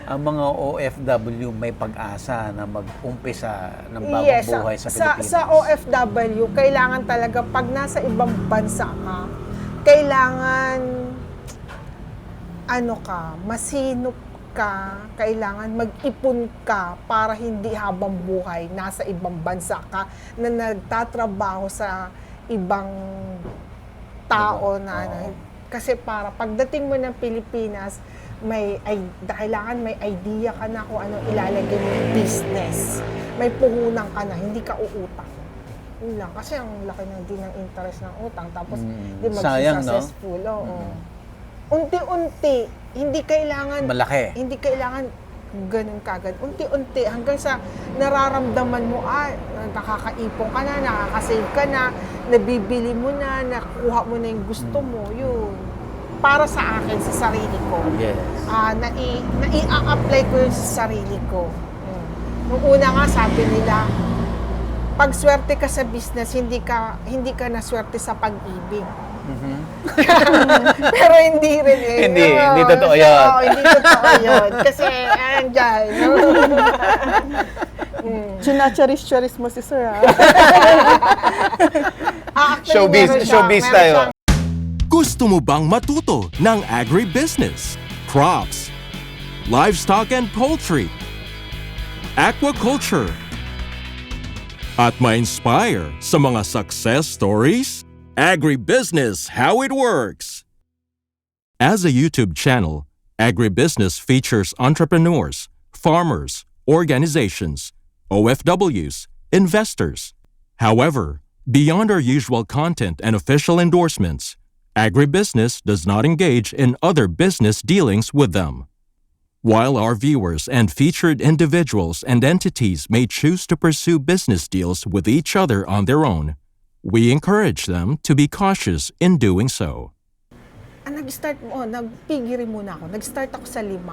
ang mga OFW may pag-asa na mag-umpisa ng bagong buhay sa Pilipinas. Sa OFW, kailangan talaga pag nasa ibang bansa ka, kailangan masinop ka, kailangan mag-ipon ka para hindi habang buhay nasa ibang bansa ka na nagtatrabaho sa ibang tao na kasi para pagdating mo ng Pilipinas, kailangan may idea ka na kung ano ilalagay mo yung business. May puhunan ka na, hindi ka uutang. Yun lang. Kasi ang laki na din ng interest ng utang. Tapos, di mag-successful. No? Unti-unti. Hindi kailangan... Malaki. Hindi kailangan ganun kagad. Unti-unti. Hanggang sa nararamdaman mo, nakakaipon ka na, nakakasave ka na, nabibili mo na, nakuha mo na yung gusto mo. Yun. Para sa akin, sa sarili ko. Yes. Nai-apply ko yun sa sarili ko. Nung una nga, sabi nila, pag swerte ka sa business, hindi ka naswerte sa pag-ibig. Pero hindi rin eh. Hindi totoo yun. Hindi totoo yun. Kasi, andyan. Chinacharis-charis mo si Sir, ha? Showbiz tayo. Gusto mo bang matuto ng agribusiness, crops, livestock and poultry, aquaculture, at ma-inspire sa mga success stories? Agribusiness How It Works! As a YouTube channel, Agribusiness features entrepreneurs, farmers, organizations, OFWs, investors. However, beyond our usual content and official endorsements, Agribusiness does not engage in other business dealings with them. While our viewers and featured individuals and entities may choose to pursue business deals with each other on their own, we encourage them to be cautious in doing so. Nagpigiri muna ako. Nag-start ako sa 5.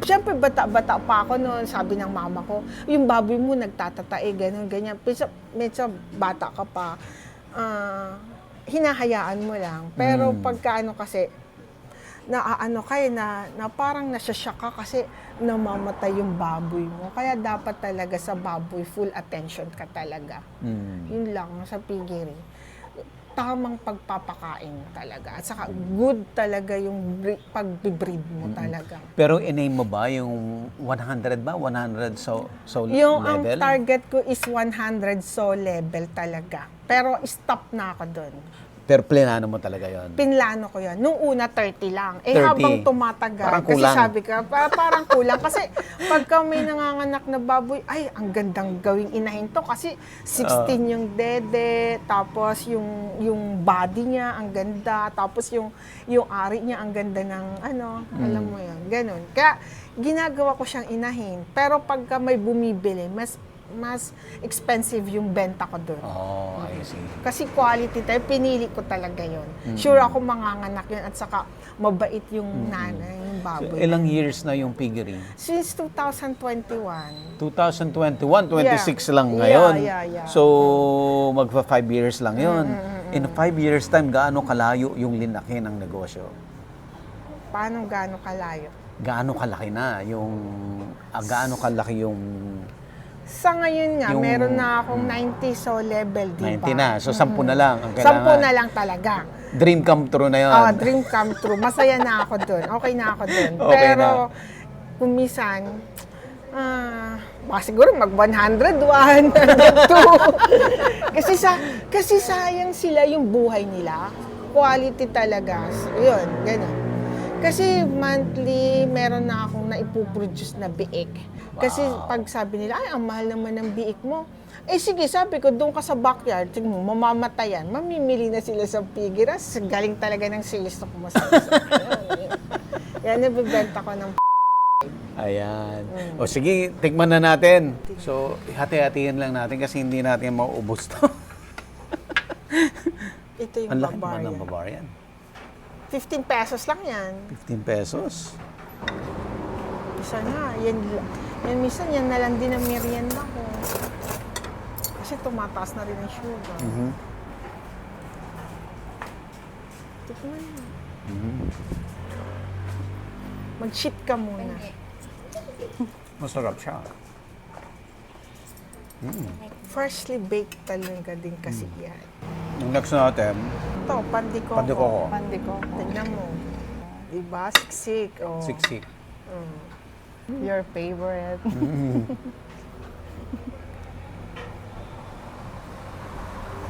Siyempre, bata-bata pa ako noon. Sabi ng mama ko, yung baboy mo nagtatatae, ganyan. Medyo bata ka pa. Hinahayaan mo lang. Pero pagka kasi, na parang nasyasyak ka kasi namamatay yung baboy mo. Kaya dapat talaga sa baboy, full attention ka talaga. Yun lang, sa pigiri. Tamang pagpapakain talaga. At saka good talaga yung pag-breed mo talaga. Pero in-aim mo ba yung 100 ba? 100 so yung level? Ang target ko is 100 so level talaga. Pero stop na ako doon. Pero plinano mo talaga yon. Pinlano ko yan. Nung una, 30 lang. 30. Habang tumatagal, parang kasi kulang. sabi ka, parang kulang. Kasi pagka may nanganganak na baboy, ay, ang gandang gawing inahin to. Kasi 16 yung dede, tapos yung body niya, ang ganda. Tapos yung ari niya, ang ganda ng alam mo yun, ganun. Kaya ginagawa ko siyang inahin. Pero pagka may bumibili, mas expensive yung benta ko doon. Oh, I see. Kasi quality tayo, pinili ko talaga yon. Sure ako manganganak yun at saka mabait yung nanay, yung baboy. So, ilang years na yung piggery? Since 2021. 2021, 26 lang ngayon. Yeah. So, magpa 5 years lang yun. In 5 years time, gaano kalayo yung linaki ng negosyo? Paano gaano kalayo? Gaano kalaki na yung gaano kalaki yung Sa ngayon nga, meron na akong 90 so level, di ba? 90 na. So, 10 na lang ang kailangan. 10 na lang talaga. Dream come true na yun. Dream come true. Masaya na ako doon. Okay na ako doon. Okay Pero, na. kung minsan, baka siguro mag 101, 102. kasi sayang sila yung buhay nila. Quality talaga. Yun, gano'n. Kasi monthly, meron na akong naipuproduce na biik. Kasi pag sabi nila, ay, ang mahal naman ng biik mo. Eh sige, sabi ko, doon ka sa backyard, tingin mo, mamamatayan. Mamimili na sila sa pigiras. Galing talaga ng sales ko mo. Yan, nabibenta ko ng Ayan. O sige, tikman na natin. So, hati-hatiin lang natin kasi hindi natin mauubos to. Ito yung Ang laki naman ng Bavarian. Bavarian. 15 pesos lang yan. 15 pesos. Isa na. Yan minsan, yan na lang din ang merienda ko. Kasi tumataas na rin ang sugar. Tikman mo. Mag-shit ka muna. Masarap siya. Freshly baked talaga din kasi yan. Yung next natin, Ito, pandikoko. pandikoko. Pandikoko. Tignan mo. Diba? Siksik. Oh. Siksik. Your favorite.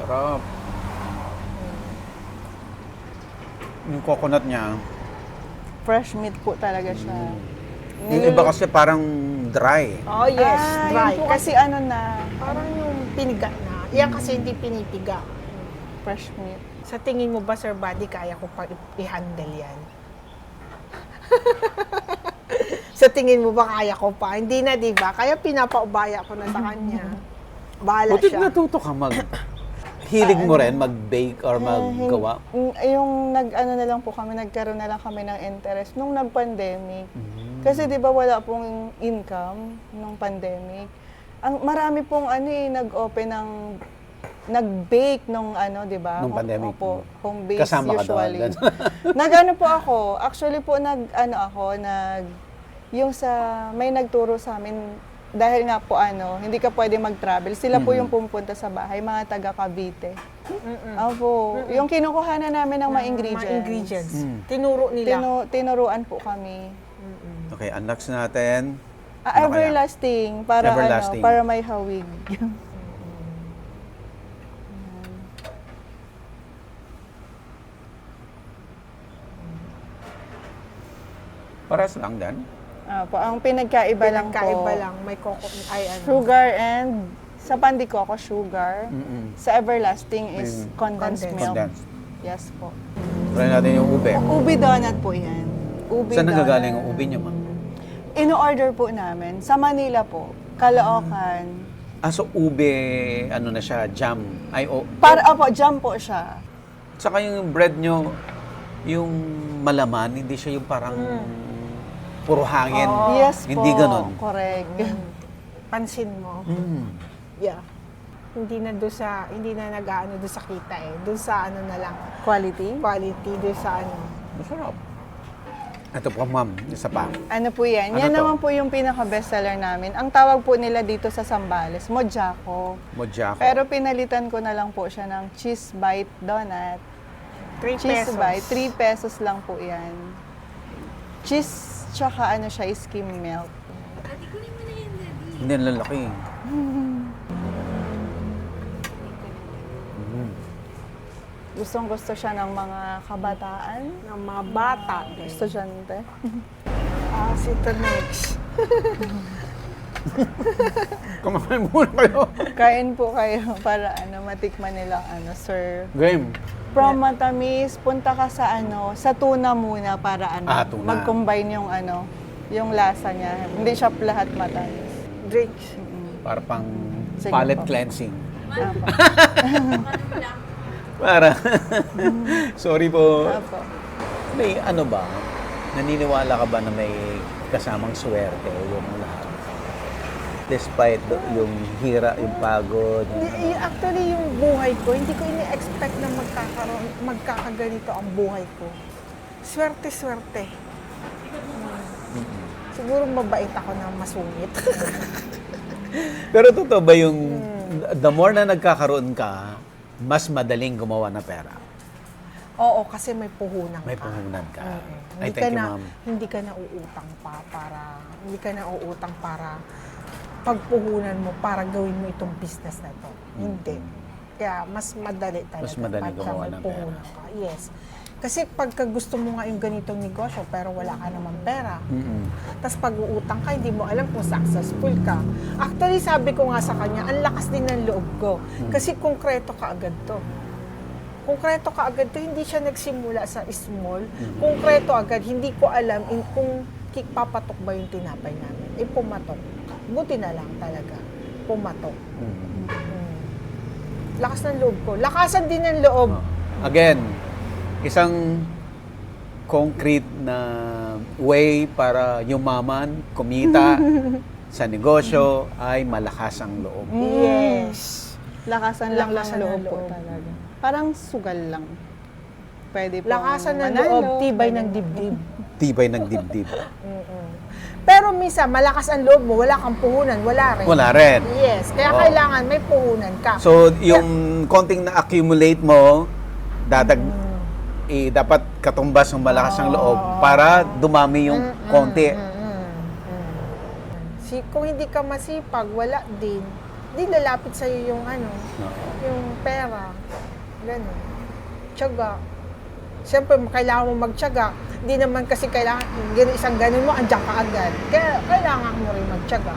Sarap. Yung coconut niya, Fresh meat po talaga siya. yung iba kasi parang dry. Oh, yes. Dry. Yun po Kasi kasi ano na, parang yung piniga na. Yan kasi hindi pinipiga. fresh meat. Sa tingin mo ba, Sir Buddy, kaya ko pa i-handle yan? Sa tingin mo ba kaya ko pa? Hindi na, di ba? Kaya pinapaubaya ko na sa kanya. Bahala Butit siya. natuto ka hilig mo rin mag-bake or maggawa? Yung nag-ano na lang po kami, nagkaroon na lang kami ng interest nung nag-pandemic. Kasi di ba wala pong income nung pandemic. Marami pong nag-open ng nag-bake nung di ba? Nung pandemic. Opo, home base Kasama ka usually. doon. Nag-ano po ako, actually po yung may nagturo sa amin dahil nga po hindi ka pwede mag-travel. Sila po yung pumunta sa bahay, mga taga Cavite. Opo, yung kinukuhanan namin ng mga ingredients. Mga ingredients. Tinuro nila. Tinuruan po kami. Okay, ang next natin. Ano kaya? Everlasting, para Everlasting. para may hawig. Paras lang din. Opo, ang pinagkaiba lang po, Pinagkaiba lang. May coco. Ay, ano. sugar and sa pandikoko sugar. Sa everlasting is condensed milk. Condensed. Yes po. Try natin yung ube. Ubi donut po yan. Ubi Saan donut. nagagaling ang ube niyo, ma'am? Ino-order po namin. Sa Manila po. Caloocan. So ube, ano na siya, jam. Jam po siya. Saka yung bread nyo, yung malaman, hindi siya yung parang puro hangin. Yes po. Hindi ganon. Correct. Pansin mo. Yeah. Hindi na nag-aano doon sa kita eh. Doon sa ano na lang. Quality. Quality doon sa ano. Masarap. Ito po, ma'am. Isa pa. Ano po yan? Ano Yan to? naman po yung pinaka-bestseller namin. Ang tawag po nila dito sa Zambales, Mojako. Mojako. Pero pinalitan ko na lang po siya ng cheese bite donut. 3 Cheese pesos. bite, 3 pesos lang po yan. Cheese, tsaka skim milk. Hindi, ang lalaki. Gustong-gusto siya ng mga kabataan, Ng mga bata. estudyante. Ito next. Kumain muna kayo. Kain po kayo para matikman nila sir. Game. From matamis, punta ka sa sa tuna muna para Tuna. mag-combine yung yung lasa niya. Hindi siya lahat matamis. Drinks. Para pang Sige palate po. cleansing. Apo. Para. Sorry po. Apo. May ano ba? Naniniwala ka ba na may kasamang swerte yung lahat? Despite yung hira, yung pagod. Actually, yung buhay ko, hindi ko ini-expect na magkakaganito ang buhay ko. Swerte-swerte. Siguro mabait ako na masungit. Pero totoo ba yung the more na nagkakaroon ka, mas madaling gumawa na pera? Oo, kasi may puhunan May ka. puhunan ka. Oo. Ay, thank you, ma'am. Hindi ka na uutang para pagpuhunan mo para gawin mo itong business na to. Hindi. Kaya mas madali talaga. Mas madali pagka gumawa may ng puhunan ka. Yes. Kasi pagka gusto mo nga yung ganitong negosyo pero wala ka naman pera, tapos pag-uutang ka, hindi mo alam kung successful ka. Actually, sabi ko nga sa kanya, ang lakas din ng loob ko. Kasi konkreto ka agad to. Konkreto ka agad to, hindi siya nagsimula sa small. Konkreto agad, hindi ko alam kung papatok ba yung tinapay namin. Pumatok. Buti na lang talaga. Pumatok. Lakas ng loob ko. Lakasan din ng loob. Again, isang concrete na way para yumaman, kumita sa negosyo ay malakas ang loob. Yes. Lakasan lang Lakasan ng loob ng po loob. talaga. Parang sugal lang. Pwede po Lakasan ng manalo, loob, tibay pwede- ng dibdib. Tibay ng dibdib. Pero minsan, malakas ang loob mo, wala kang puhunan, wala rin. Wala rin. Yes, kaya Oo. kailangan may puhunan ka. So, yung konting na-accumulate mo, dapat katumbas ng malakas ang loob para dumami yung konti. Kung hindi ka masipag, wala din. Hindi lalapit sa'yo yung yung pera. Ganun. Tiyaga. Siyempre, kailangan mo magtiyaga. Hindi naman kasi kailangan, isang ganun mo, andyan ka agad. Kaya kailangan mo rin magtiyaga.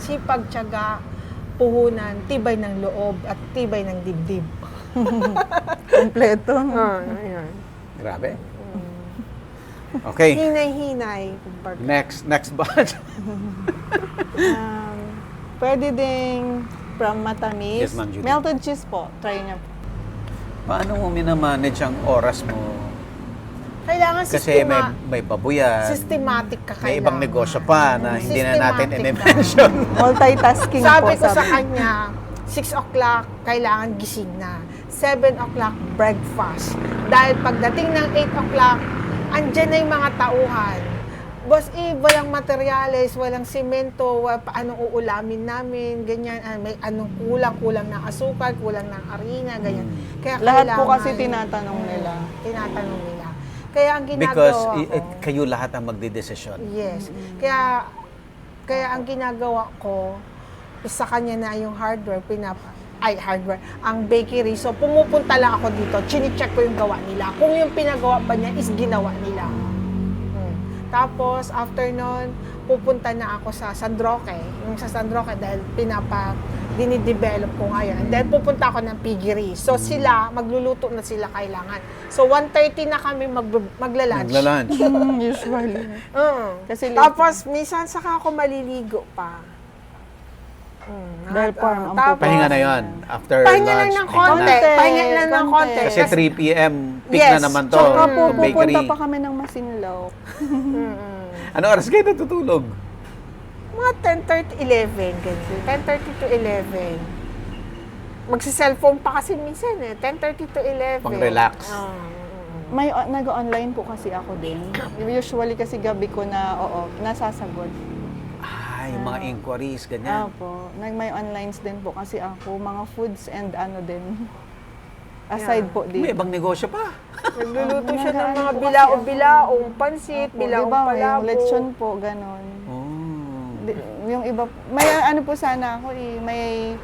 Sipag, tiyaga, puhunan, tibay ng loob, at tibay ng dibdib. Kompleto. Ayan. Grabe. Okay. Hinay-hinay. kumbaga. Next batch. Pwede ding from matamis. Yes, Ma'am Judy. Melted cheese po. Try niyo po. Paano mo minamanage ang oras mo? Kailangan Kasi may babuyan, systematic ka may kailangan. ibang negosyo pa na hindi na natin Systematic in-mention. Multitasking Sabi po. ko sa kanya, 6 o'clock, kailangan gising na. 7 o'clock, breakfast. Dahil pagdating ng 8 o'clock, andyan na yung mga tauhan. Boss Eve, walang materyales, walang simento, paanong uulamin namin, ganyan, may anong kulang ng asukal, kulang ng harina, ganyan. Kaya Lahat po kailangan- kasi tinatanong nila. Tinatanong nila. Kaya ang Because ginagawa ko, kayo lahat ang magdidesisyon. yes. Kaya ang ginagawa ko, sa kanya na yung hardware, ang bakery. So, pumupunta lang ako dito, chine-check ko yung gawa nila. Kung yung pinagawa ba niya is ginawa nila. Tapos, after nun, pupunta na ako sa San Roque. Yung sa San Roque, dahil dinidevelop ko ngayon. And then, pupunta ako ng piggery. So, sila, magluluto na sila kailangan. So, 1:30 na kami magla-lunch. Magla-lunch. Usually. Kasi late. Tapos, minsan saka ako maliligo pa. Dahil farm ang tapos, Pahinga na yon after Pahinga lang lunch. ng konti. Pahinga lang ng konti. Kasi 3 p.m. peak Yes. na naman to. Tsaka po, Yung bakery. pupunta pa kami ng Masinlaw. Ano oras kayo natutulog? Mga 10:30, 11, ganyan. 10:30 to 11. Magsi-cellphone pa kasi minsan 10:30 to 11. Pang-relax. May nag-online po kasi ako din. Usually kasi gabi ko na, nasasagot. Yung mga inquiries, ganyan. Opo. May onlines din po kasi ako. Mga foods and ano din. Aside po May din. ibang negosyo pa. Nagluluto siya ng Nag-ano mga po kasi bilao-bilaong pansit, Opo, bilaong diba, palabo. yung lechon po, ganon. Oh. Yung iba, may ano po sana ako may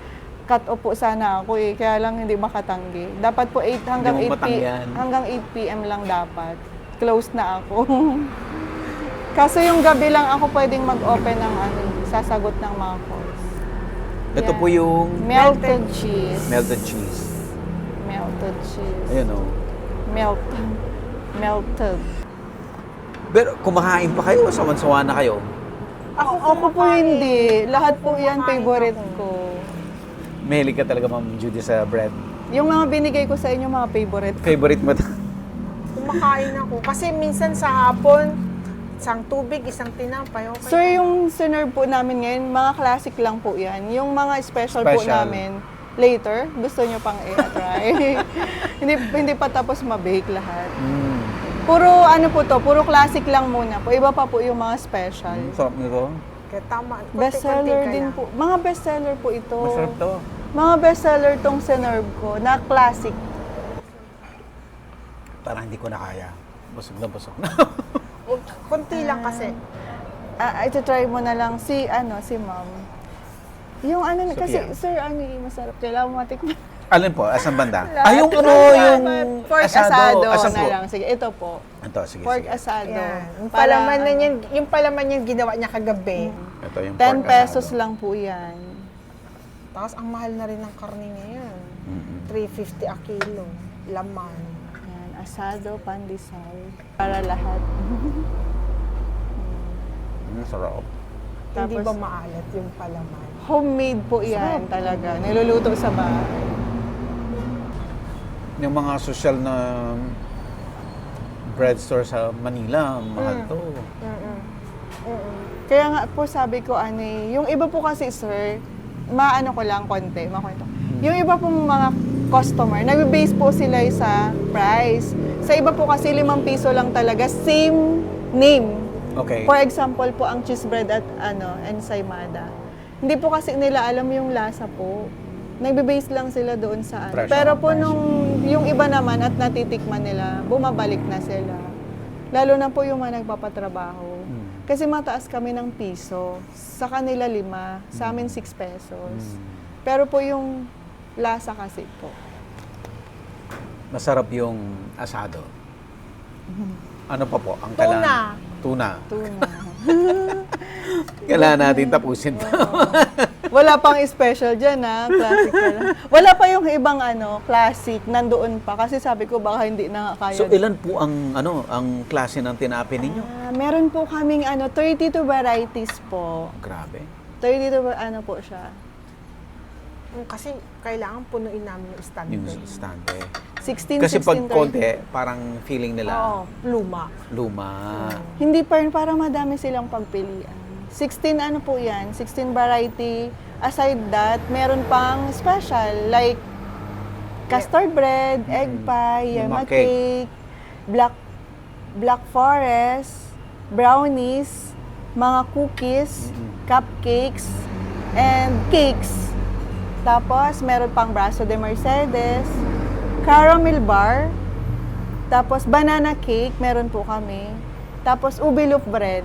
cut-off po sana ako kaya lang hindi makatanggi. Dapat po 8 hanggang Hindi mo 8 matanggihan. hanggang 8 PM lang dapat. Close na ako. Kaso yung gabi lang ako pwedeng mag-open ng sasagot ng mga calls. Ito Yan. po yung Melted cheese. melted cheese. Melted cheese. Ayun o. Melted. Pero kumakain pa kayo o sawan-sawa na kayo? Ako po hindi. Lahat po yan favorite ko. Mahilig ka talaga, Ma'am Judy, sa bread. Yung mga binigay ko sa inyo, mga favorite ko. Favorite mo Kumakain ako. Kasi minsan sa hapon, isang tubig, isang tinapay. Okay. Sir, yung sinerve po namin ngayon, mga classic lang po yan. Yung mga special po Special. namin, later, gusto nyo pang i-try. hindi pa tapos mabake lahat. Puro ano po to, puro classic lang muna po. Iba pa po yung mga special. Sarap nito. Kaya tama. Bestseller konti-konti ka din lang. po. Mga bestseller po ito. Masarap to. Mga bestseller tong sinerve ko, na classic. Parang hindi ko na kaya. Busog na busog na. Konti lang kasi. Ito-try mo na lang si ma'am. Yung ano, kasi Sophia. sir, masarap. Kailangan mo matikman. Alin po? Asan banda? Lahat. Yung Pork asado. asado Asan na po? lang. Sige, ito po. Ito, sige, Pork sige. asado. Yan. Yung Para, palaman na ano, yan, yung palaman yan ginawa niya kagabi. Ito yung 10 pork pesos asado. lang po yan. Tapos ang mahal na rin ng karne ngayon. Mm-mm. 350 a kilo. Laman. Yan, asado, pandesal. Para lahat. Sarap. Hindi Tapos- ba maalat yung palaman? Homemade po yan talaga. Niluluto sa bahay. Yung mga social na bread store sa Manila, mahal to. Kaya nga po sabi ko, yung iba po kasi sir, maano ko lang konti, makwento. Yung iba pong mga customer, nag-base po sila sa price. Sa iba po kasi 5 piso lang talaga, same name. Okay. For example po, ang cheese bread at ensaymada. Hindi po kasi nila alam yung lasa po. Nagbe-base lang sila doon sa Fresh. Pero po yung iba naman at natitikman nila, bumabalik na sila. Lalo na po yung mga nagpapatrabaho. Kasi mataas kami ng piso. Sa kanila 5, sa amin 6 pesos. Pero po yung lasa kasi po. Masarap yung asado. Ano pa po? Ang Tuna. kailangan? Tuna. Tuna. Kailangan natin tapusin to. Wala pang special dyan, ha? Classic pa lang. Wala pa yung ibang classic, nandoon pa. Kasi sabi ko, baka hindi na kaya. So ilan po ang klase ng tinapay ninyo? Meron po kaming 32 varieties po. Grabe. 32 po siya. Kasi kailangan punuin namin yung stand. Yung stante. 16, Kasi 16, pag 30. konti, parang feeling nila Oo, luma. luma. Hindi pa rin, parang madami silang pagpilian. 16 po yan, 16 variety. Aside that, meron pang special like custard bread, egg pie, Yung yama mga cake. cake, black forest, brownies, mga cookies, cupcakes, and cakes. Tapos, meron pang braso de Mercedes, caramel bar, tapos banana cake, meron po kami. Tapos, ube loaf bread.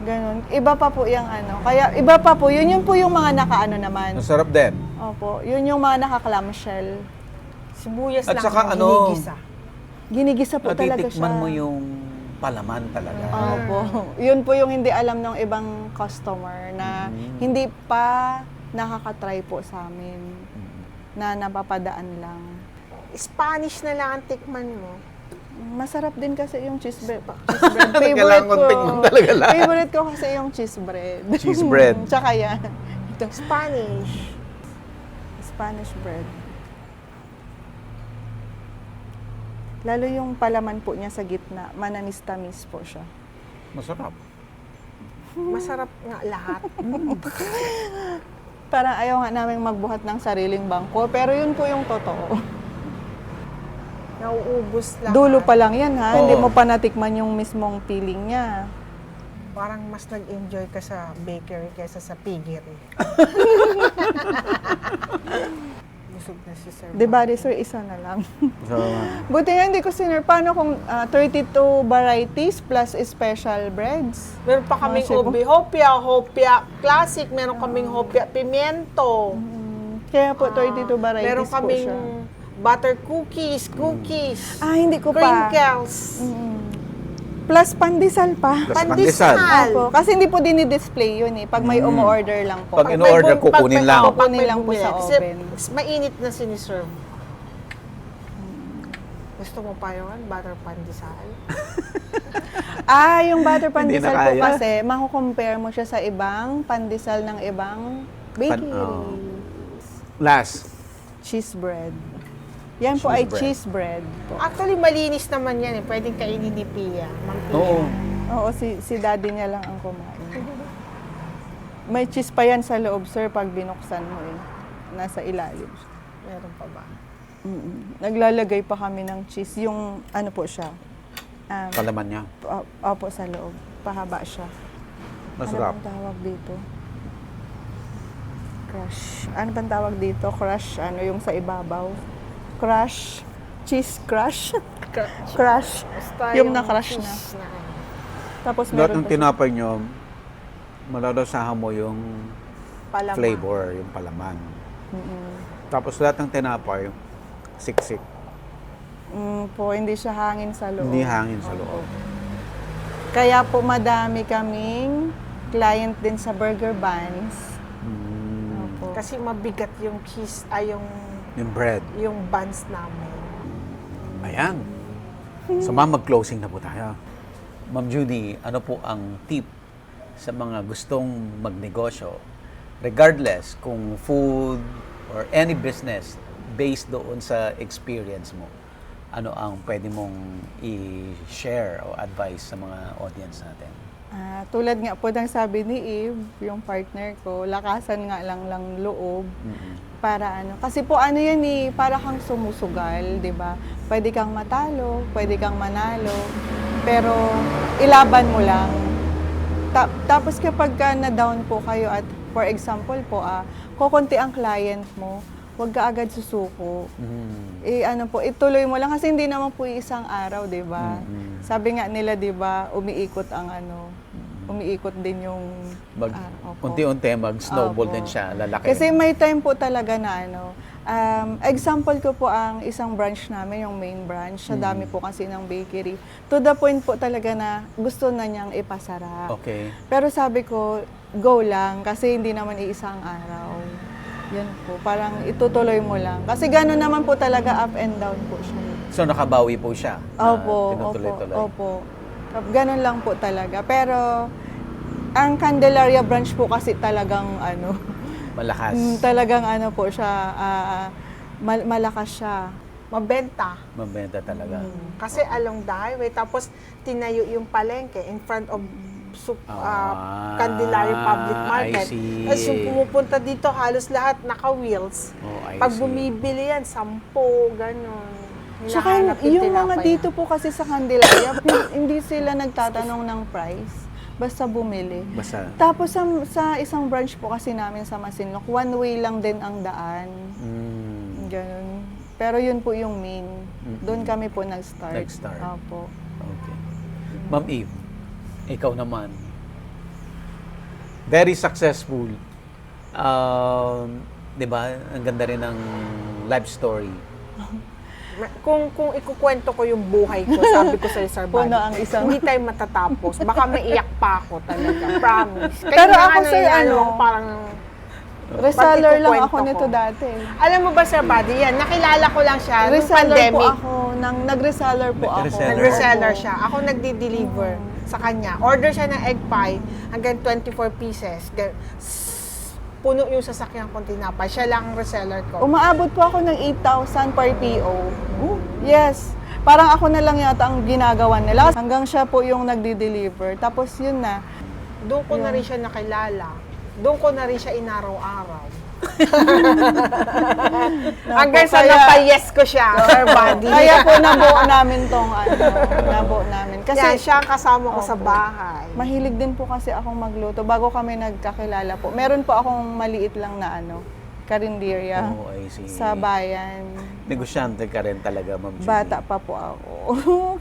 Ganon. Iba pa po yung Kaya, iba pa po. Yun po yung mga naman. Masarap din. Opo. Yun yung mga naka-clamshell. Sibuyas At lang saka ang ginigisa. Ginigisa po talaga siya. Natitikman mo yung palaman talaga. Opo. Yun po yung hindi alam ng ibang customer na hindi pa nakakatry po sa amin. Na napapadaan lang. Spanish na lang ang tikman mo. Masarap din kasi yung cheese bread. Kailangan kong tikman talaga lahat. Favorite ko kasi yung cheese bread. Cheese bread. Tsaka yan. Ito, Spanish. Spanish bread. Lalo yung palaman po niya sa gitna, manamis-tamis po siya. Masarap. Masarap nga lahat. Parang ayaw nga namin magbuhat ng sariling bangko, pero yun po yung totoo. Nauubos lahat. Dulo pa lang yan ha, Oo. hindi mo pa natikman yung mismong feeling niya. Parang mas nag-enjoy ka sa bakery kaysa sa piggery. Busog na si Sir. Di ba, sir, isa na lang. So, Buti nga hindi ko sinur, paano kung 32 varieties plus special breads? Meron pa kaming Mga sibo. hopia classic, meron kaming hopia pimiento. Kaya po 32 varieties Meron po kaming siya. butter cookies, Ah, hindi ko pa. crinkles. Plus pandesal pa. Plus Pandesal. Opo, kasi hindi po dinidisplay yun eh. Pag may umu-order lang po. Pag in-order, kukunin lang. Kukunin lang po sa Kasi oven. mainit na siniserve. Gusto mo pa yun? Butter pandesal? Yung butter Hindi pandesal na po kaya. kasi, mako-compare mo siya sa ibang pandesal ng ibang bakery. oo. Last. Cheese bread. Yan po ay Cheese bread. cheese bread po. Actually, malinis naman yan eh. Pwedeng kainin ni Pia. Ma'am Pia. Oo. Oo, si daddy niya lang ang kumain. May cheese pa yan sa loob, sir, pag binuksan mo eh. Nasa ilalim. Meron pa ba? Naglalagay pa kami ng cheese. Yung ano po siya. Palaman niya. Opo, sa loob. Pahaba siya. Masarap. Ano bang tawag dito? Crush. Ano bang tawag dito? Crush. Ano yung sa ibabaw? Crush. Cheese crush. Crush. Basta Yung na-crush na. cheese ano. Tapos Lahat ng meron pa siya. tinapay nyo, malalasahan mo yung Palaman. flavor, yung palaman. Tapos lahat ng tinapay, siksik. Hindi siya hangin sa loob. Hindi hangin sa loob. Kaya po madami kaming client din sa burger buns. Opo. Kasi mabigat yung cheese, Yung bread. yung buns namin. Ayan. So, ma'am, mag-closing na po tayo. Ma'am Judy, ano po ang tip sa mga gustong magnegosyo, regardless kung food or any business based doon sa experience mo? Ano ang pwede mong i-share o advice sa mga audience natin? Tulad nga po ng sabi ni Eve, yung partner ko, lakasan nga lang loob. Para kasi po yan para kang sumusugal, 'di ba? Pwede kang matalo, pwede kang manalo. pero ilaban mo lang. Tapos kapag na-down po kayo at for example po, kukunti ang client mo, huwag ka agad susuko. Ituloy mo lang kasi hindi naman po isang araw, 'di ba? Sabi nga nila, 'di ba, umiikot din yung opo. Unti-unti mag-snowball Opo. din siya, lalaki. Kasi may time po talaga na example ko po ang isang branch namin, yung main branch. Sa dami po kasi ng bakery. To the point po talaga na gusto na niyang ipasara. Okay. Pero sabi ko, go lang kasi hindi naman iisang araw. Yan po, parang itutuloy mo lang. Kasi gano'n naman po talaga, up and down po siya. So nakabawi po siya. Opo, tinutuloy-tuloy. opo. Ganun lang po talaga. Pero ang Candelaria branch po kasi talagang Malakas. talagang po siya, malakas siya. Mabenta. Mabenta talaga. Kasi along the highway, tapos tinayo yung palengke in front of Candelaria Public Market. I see. Tapos yung pumupunta dito, halos lahat naka-wheels. I Pag see. bumibili yan, 10, gano'n. Tsaka Hinahanap yung mga tinapay dito po kasi sa Candelaria, hindi sila nagtatanong ng price. Basta bumili. Basta. Tapos sa isang branch po kasi namin sa Masinloc, one way lang din ang daan. Ganun. Pero yun po yung main. Doon kami po nag-start. Nag-start. Opo. Okay. Ma'am Eve, ikaw naman. Very successful. Di ba? Ang ganda rin ng life story. Kung ikukwento ko yung buhay ko, sabi ko sa Sir Puno Buddy, ang isang- hindi tayo matatapos. Baka maiyak pa ako talaga. Promise. Pero ako, sir, parang Reseller lang ikukwento ako nito ko? dati. Alam mo ba, Sir Buddy, yan, nakilala ko lang siya nung Reseller po pandemic. ako. Nag-reseller po ako. Nag-reseller. Nag-reseller siya. Ako nagdi-deliver sa kanya. Order siya ng egg pie hanggang 24 pieces. Puno yung sasakyan kong tinapay. Siya lang ang reseller ko. Umaabot po ako ng 8,000 per PO. Yes. Parang ako na lang yata ang ginagawa nila. Hanggang siya po yung nagdi-deliver. Tapos yun na. Doon ko na rin siya nakilala. Doon ko na rin siya inaraw-araw. Hanggang sa kaya- napayes ko siya, Sir Buddy. Kaya po nabuo namin tong nabuo namin. Kasi Kasi siya ang kasama ko sa Opo. bahay. mahilig din po kasi akong magluto. Bago kami nagkakilala po, meron po akong maliit lang na karinderya Oh, I see. sa bayan. Negosyante ka rin talaga, Ma'am Judy. Bata pa po ako.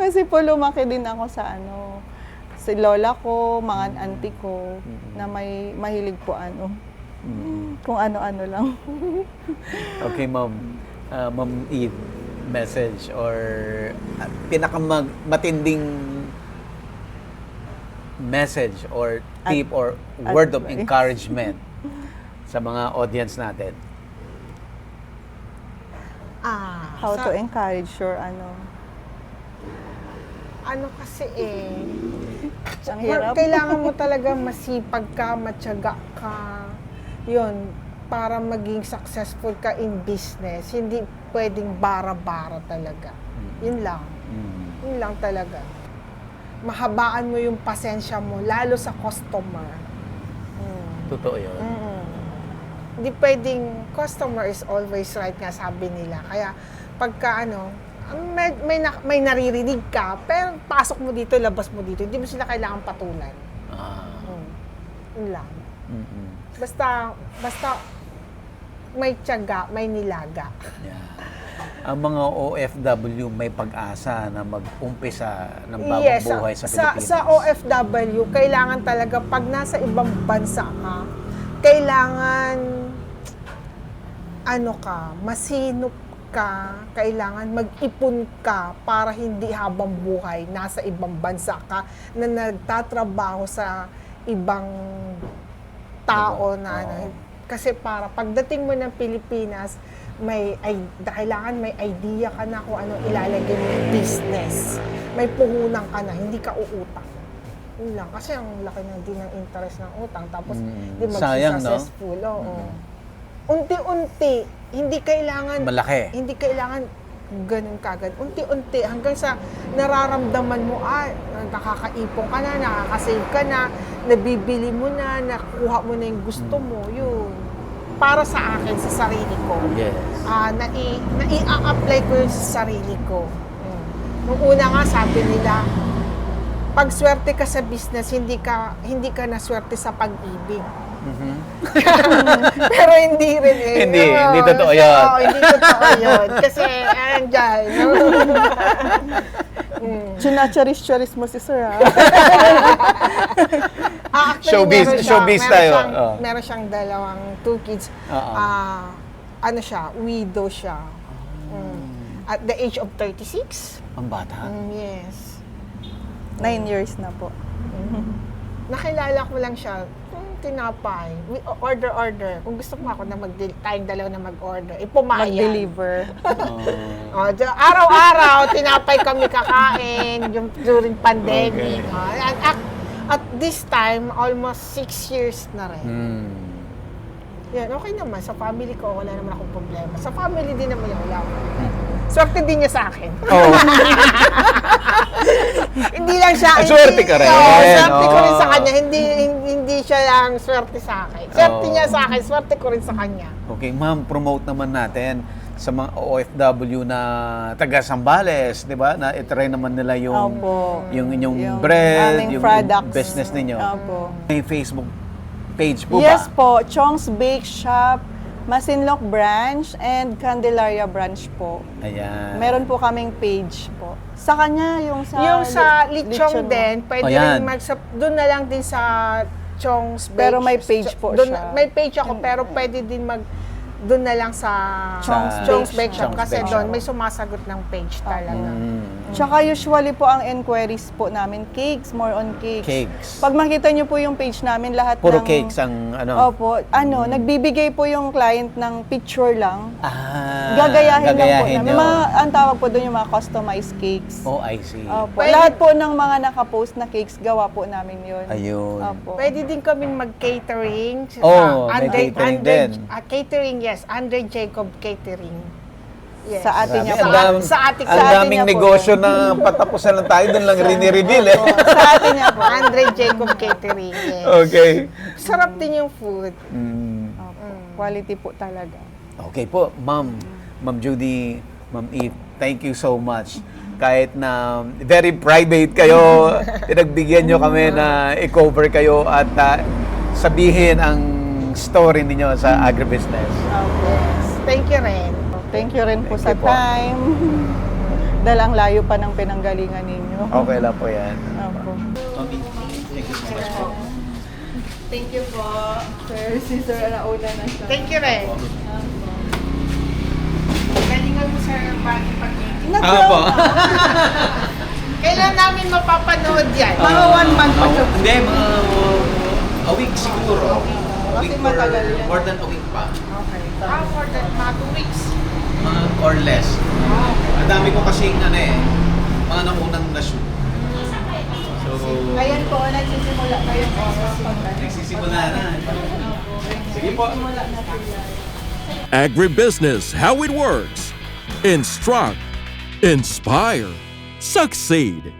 Kasi po lumaki din ako sa si lola ko, mga auntie ko, na may mahilig po kung ano-ano lang. Okay, Ma'am. Ma'am Eve, message or matinding message or tip or word of advice. encouragement sa mga audience natin. How to encourage your Ano kasi ang hirap. kailangan mo talaga masipag ka, matyaga ka. Yun, para maging successful ka in business. Hindi pwedeng bara-bara talaga. Yun lang. Yun lang talaga. Mahabaan mo yung pasensya mo, lalo sa customer. Totoo yun. Hindi pwedeng, customer is always right nga sabi nila. Kaya pagka may naririnig ka, pero pasok mo dito, labas mo dito. Hindi mo sila kailangan patulan. Yun lang. Basta may tiyaga, may nilaga. Yeah. Ang mga OFW may pag-asa na mag-umpisa ng bagong buhay sa Pilipinas. Sa OFW, kailangan talaga, pag nasa ibang bansa ka, kailangan, masinop ka, kailangan mag-ipon ka para hindi habang buhay nasa ibang bansa ka na nagtatrabaho sa ibang tao na kasi para pagdating mo ng Pilipinas kailangan may idea ka na kung ano ilalagay mo yung business. May puhunan ka na, hindi ka uutang. Yun lang. Kasi ang laki na din ng interest ng utang. Tapos, di Sayang, no? mag-successful. Unti-unti. Hindi kailangan... Malaki. Hindi kailangan ganun kagad. Unti-unti. Hanggang sa nararamdaman mo, nakakaipon ka na, nakakasave ka na, nabibili mo na, nakuha mo na yung gusto mo. Yun. Para sa akin, sa sarili ko. Yes. Nai-apply ko yun sa sarili ko. Nung una nga, sabi nila, pag swerte ka sa business, hindi ka naswerte sa pag-ibig. Pero hindi rin eh. Hindi totoo so, yun. hindi totoo yun. Kasi, andyan. Chinacharis-charis mo si Sir, ha? Showbiz tayo. Meron siyang 2 kids. Ano siya, widow siya. At the age of 36. Ang bata. Yes. 9 years na po. Nakilala ko lang siya, tinapay. Order. Kung gusto mo ako na tayong dalawa na mag-order, pumayag. Mag-deliver. Araw-araw, tinapay kami kakain during pandemic. Okay. At this time, almost 6 years na rin. Yan, okay naman. Sa family ko, wala naman akong problema. Sa family din naman wala ako. Swerte din niya sa akin. Oh. Hindi lang siya. Swerte ka rin. Swerte ko rin sa kanya. Hindi siya lang swerte sa akin. Swerte niya sa akin, swerte ko rin sa kanya. Okay, ma'am, promote naman natin sa mga OFW na taga Zambales, 'di ba? Na i-try naman nila yung Opo. yung inyong Yung bread, aming yung products. business ninyo. Opo. May Facebook page po Yes ba? po, Chong's Bake Shop, Masinloc branch, and Candelaria branch po. Ayan. Meron po kaming page po. Sa kanya, yung sa Lechong din, pwede Ayan. rin doon na lang din sa Chong's Bake. Pero may page po siya. May page ako, pero pwede din doon na lang sa Chong's Bake Shop. Chong's Kasi Bake doon Shop. may sumasagot ng page talaga. Tsaka usually po ang enquiries po namin, cakes, more on cakes. Cakes. Pag makita nyo po yung page namin, lahat Puro ng... cakes ang ano. Opo, nagbibigay po yung client ng picture lang. Gagayahin Gagayahin lang po namin. nyo. Ang tawag po doon yung mga customized cakes. Oh, I see. Opo. Pwede- Lahat po ng mga nakapost na cakes, gawa po namin yun. Ayun. Opo. Pwede din kaming mag-catering. May catering din. Catering, yes. Andre Jacob Catering. Yes. Sa ate niya Grabe, po. Sa ate ko. ang Sa ate daming niya po. negosyo na patapusan lang tayo, doon lang rini-reveal eh. Sa atin niya po. Andre Jacob Catering, yes. Okay. Sarap din yung food. Opo. Quality po talaga. Okay po, Ma'am Judy, Ma'am Eve, thank you so much. Kahit na very private kayo, pinagbigyan nyo kami na i-cover kayo at sabihin ang story ninyo sa agribusiness. Yes. Thank you rin. Thank you rin po Thank sa you po. time. Dalang layo pa ng pinanggalingan ninyo. Okay lang po yan. Opo. Ma'am Eve, thank you so much po. Thank you po. Sir, si Sir nauna na siya. Thank you rin. Galingan mo sa bagong pag-ibig. Ako. Kailan namin mapapanood yan? Mga 1 month pa siya. Hindi, mga a week siguro. A Kasi week matagal yan. more than a week pa. Okay. For that, mga 2 weeks. Or less. Ang dami ko kasing mga naunang na-shoot. So, Ayan po, nagsisimula kayong oras. nagsisimula na. Sige po. Agribusiness, how it works. Instruct, inspire, succeed.